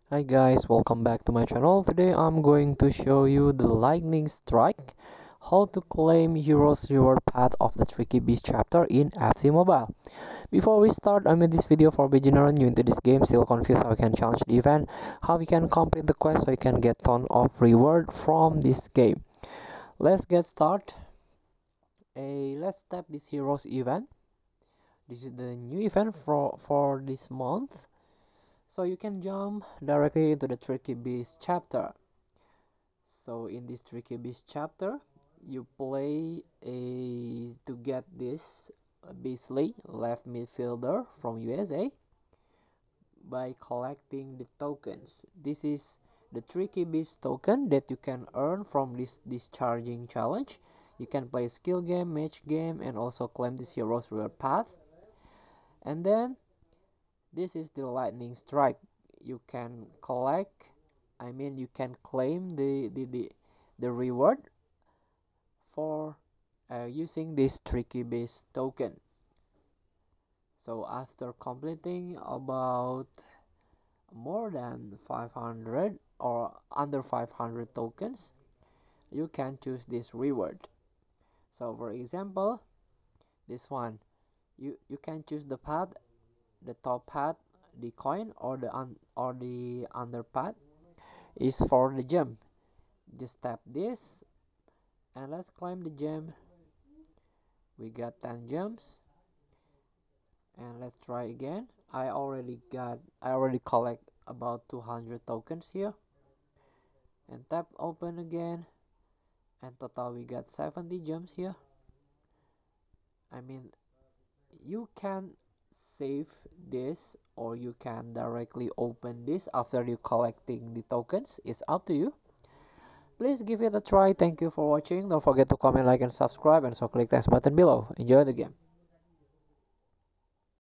Hi guys, welcome back to my channel. Today I'm going to show you the lightning strike, how to claim heroes reward path of the Trickybeas chapter in FC Mobile. Before we start, I made this video for beginner new into this game, still confused how we can challenge the event, how we can complete the quest so you can get ton of reward from this game. Let's get started. Let's tap this heroes event. This is the new event for this month. So you can jump directly into the Trickybeas chapter. So in this Trickybeas chapter, you play to get this Beasley left midfielder from USA by collecting the tokens. This is the Trickybeas token that you can earn from this discharging challenge. You can play skill game, match game, and also claim this hero's reward path. And then this is the lightning strike. You can you can claim the reward for using this Trickybeas token. So after completing about more than 500 or under 500 tokens, you can choose this reward. So for example, this one, you can choose the path, the top path, the coin, or the under path is for the gem. Just tap this and let's claim the gem. We got 10 gems and let's try again. I already collect about 200 tokens here, and tap open again, and total we got 70 gems here. You can save this or you can directly open this after you collecting the tokens. It's up to you. Please give it a try. Thank you for watching. Don't forget to comment, like, and subscribe, and so click the button below. Enjoy the game.